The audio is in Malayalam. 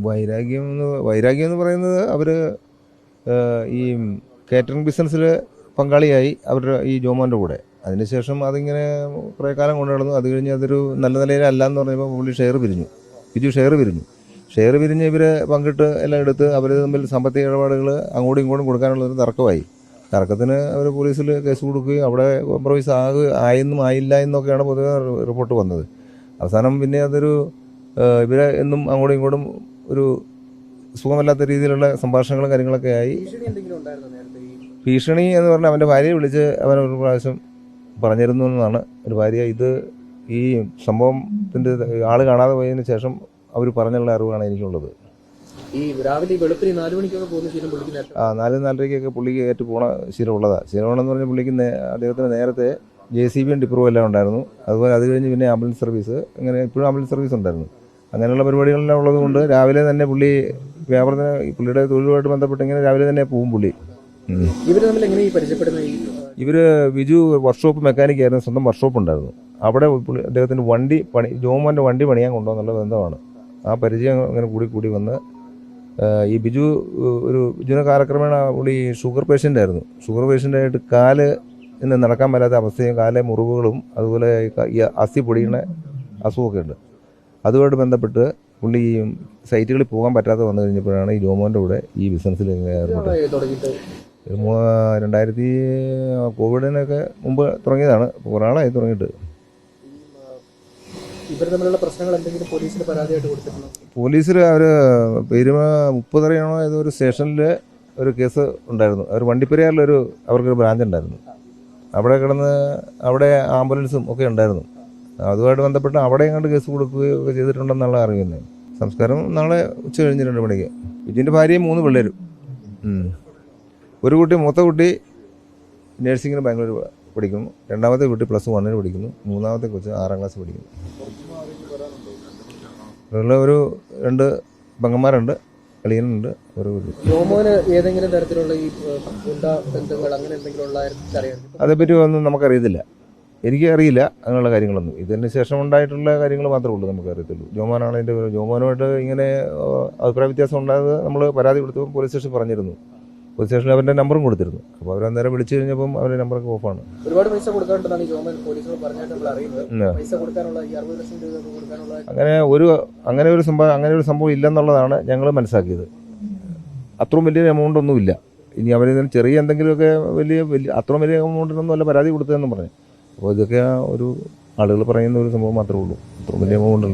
വൈരാഗ്യം എന്ന് പറയുന്നത് അവർ ഈ കാറ്ററിംഗ് ബിസിനസ്സിൽ പങ്കാളിയായി അവരുടെ ഈ ജോമോൻ്റെ കൂടെ. അതിനുശേഷം അതിങ്ങനെ കുറേ കാലം കൊണ്ടു നടന്നു. അത് കഴിഞ്ഞ് അതൊരു നല്ല നിലയിലല്ല എന്ന് പറഞ്ഞപ്പോൾ പുള്ളി ഷെയർ പിരിഞ്ഞു. ഷെയർ പിരിഞ്ഞ് ഇവർ പങ്കിട്ട് എല്ലാം എടുത്ത് അവർ തമ്മിൽ സാമ്പത്തിക ഇടപാടുകൾ അങ്ങോട്ടും ഇങ്ങോട്ടും കൊടുക്കാനുള്ളൊരു തർക്കമായി. തർക്കത്തിന് അവർ പോലീസിൽ കേസ് കൊടുക്കുകയും അവിടെ കോംപ്രമൈസ് ആയെന്നും ആയില്ല എന്നൊക്കെയാണ് പൊതുവെ റിപ്പോർട്ട് വന്നത്. അവസാനം പിന്നെ അതൊരു ഇവരെ എന്നും അങ്ങോട്ടും ഇങ്ങോട്ടും ഒരു സുഖമല്ലാത്ത രീതിയിലുള്ള സംഭാഷണങ്ങളും കാര്യങ്ങളൊക്കെ ആയി. ഭീഷണി എന്ന് പറഞ്ഞാൽ അവൻ്റെ ഭാര്യയെ വിളിച്ച് അവൻ ഒരു പ്രാവശ്യം പറഞ്ഞിരുന്നു എന്നാണ്. ഒരു ഭാര്യ ഈ സംഭവത്തിൻ്റെ ആൾ കാണാതെ പോയതിന് ശേഷം അവർ പറഞ്ഞുള്ള അറിവാണ് എനിക്കുള്ളത്. ഈ രാവിലെ വെളുപ്പിന് 4 മണിക്കൊക്കെ പോകുന്ന ശീലം പുള്ളിക്ക് 4-4:30 പുള്ളിക്ക് ഏറ്റു പോണ ശീലമുള്ളതാണ്. ശീലമുള്ളതെന്ന് പറഞ്ഞാൽ പുള്ളിക്ക് അദ്ദേഹത്തിന് നേരത്തെ JCB ഡിപ്രൂവ് എല്ലാം ഉണ്ടായിരുന്നു. അതുപോലെ അത് കഴിഞ്ഞ് പിന്നെ ആംബുലൻസ് സർവീസ്, അങ്ങനെ ഇപ്പോഴും ആംബുലൻസ് സർവീസ് ഉണ്ടായിരുന്നു. അങ്ങനെയുള്ള പരിപാടികളെല്ലാം ഉള്ളതുകൊണ്ട് രാവിലെ തന്നെ പുള്ളി വ്യാപാരത്തിന് പുള്ളിയുടെ തൊഴിലുമായിട്ട് ബന്ധപ്പെട്ട് ഇങ്ങനെ രാവിലെ തന്നെ പോവും പുള്ളി. ഇവർ തമ്മിൽ എങ്ങനെ ഈ പരിചയപ്പെടുന്നത്? ഇവര് ബിജു വർക്ക്ഷോപ്പ് മെക്കാനിക് ആയിരുന്നു, സ്വന്തം വർക്ക്ഷോപ്പ് ഉണ്ടായിരുന്നു. അവിടെ അദ്ദേഹത്തിന്റെ ജോമോന്റെ വണ്ടി പണിയാൻ കൊണ്ടുവന്നുള്ള ബന്ധമാണ്. ആ പരിചയം അങ്ങനെ കൂടി വന്ന് ബിജുവിന് കാലക്രമേണ പുള്ളി ഷുഗർ പേഷ്യൻ്റ് ആയിരുന്നു. ഷുഗർ പേഷ്യൻ്റായിട്ട് കാല് ഇന്ന് നടക്കാൻ പറ്റാത്ത അവസ്ഥയും കാലെ മുറിവുകളും അതുപോലെ ഈ അസ്ഥി പൊടിയുന്ന അസുഖമൊക്കെ ഉണ്ട്. അതുമായിട്ട് ബന്ധപ്പെട്ട് പുള്ളി ഈ സൈറ്റുകളിൽ പോകാൻ പറ്റാതെ വന്നു കഴിഞ്ഞപ്പോഴാണ് ഈ ജോമോൻ്റെ കൂടെ ഈ ബിസിനസ്സിൽ ഏർപ്പെട്ടത്. 2000 കോവിഡിനൊക്കെ മുമ്പ് തുടങ്ങിയതാണ്. കുറേ നാളായി തുടങ്ങിയിട്ട്. പോലീസിൽ അവർ പെരുമ 30 ഏതൊരു സ്റ്റേഷനിൽ ഒരു കേസ് ഉണ്ടായിരുന്നു. അവർ വണ്ടിപ്പെരിയാറിലൊരു അവർക്കൊരു ബ്രാഞ്ച് ഉണ്ടായിരുന്നു. അവിടെ കിടന്ന് അവിടെ ആംബുലൻസും ഒക്കെ ഉണ്ടായിരുന്നു. അതുമായിട്ട് ബന്ധപ്പെട്ട് അവിടെ എങ്ങാണ്ട് കേസ് കൊടുക്കുകയോ ഒക്കെ ചെയ്തിട്ടുണ്ടെന്നുള്ള അറിയുന്നത്. സംസ്കാരം നാളെ ഉച്ച കഴിഞ്ഞ് 2 മണിക്ക്. ഇതിൻ്റെ ഭാര്യയും 3 പിള്ളേരും. മൂത്ത കുട്ടി നേഴ്സിങ്ങിന് ബാംഗ്ലൂർ പഠിക്കുന്നു. രണ്ടാമത്തെ കുട്ടി +1 പഠിക്കുന്നു. മൂന്നാമത്തെ കൊച്ച് 6ാം ക്ലാസ് പഠിക്കുന്നു. ഒരു 2 പെങ്ങന്മാരുണ്ട്, അളിയനുണ്ട്. ഏതെങ്കിലും തരത്തിലുള്ള അതേപ്പറ്റി ഒന്നും നമുക്കറിയത്തില്ല. എനിക്കറിയില്ല അങ്ങനെയുള്ള കാര്യങ്ങളൊന്നും. ഇതിന് ശേഷം ഉണ്ടായിട്ടുള്ള കാര്യങ്ങൾ മാത്രമേ ഉള്ളൂ നമുക്കറിയത്തുള്ളൂ. ജോമോനാണ് ജോമോനുമായിട്ട് ഇങ്ങനെ അഭിപ്രായ വ്യത്യാസം ഉണ്ടായത് നമ്മൾ പരാതി കൊടുത്തപ്പോൾ പോലീസ് സ്റ്റേഷൻ പറഞ്ഞിരുന്നു. പോലീസ് സ്റ്റേഷനിൽ അവരുടെ നമ്പറും കൊടുത്തിരുന്നു. അപ്പോൾ അവരന്നേരം വിളിച്ചു കഴിഞ്ഞപ്പം അവരുടെ നമ്പറൊക്കെ ഓഫാണ്. ഒരുപാട് പൈസ കൊടുക്കാനുണ്ടെന്നാണ് ജോമോൻ പോലീസിനോട് പറഞ്ഞായിട്ട് നമ്മൾ അറിയുന്നത്. പൈസ കൊടുക്കാനുള്ള ഈ 60 ലക്ഷം രൂപ കൊടുക്കാനുള്ള അങ്ങനെ ഒരു സംഭവം ഇല്ലെന്നുള്ളതാണ് ഞങ്ങൾ മനസ്സിലാക്കിയത്. അത്രയും വലിയ എമൗണ്ട് ഒന്നുമില്ല. ഇനി അവരിതിന് ചെറിയ എന്തെങ്കിലുമൊക്കെ അത്രയും വലിയ എമൗണ്ടിനൊന്നും അല്ല പരാതി കൊടുത്തതെന്നും പറഞ്ഞു. അപ്പോൾ ഇതൊക്കെ ഒരു ആളുകൾ പറയുന്ന ഒരു സംഭവം മാത്രമേ ഉള്ളൂ. അത്രയും വലിയ എമൗണ്ട്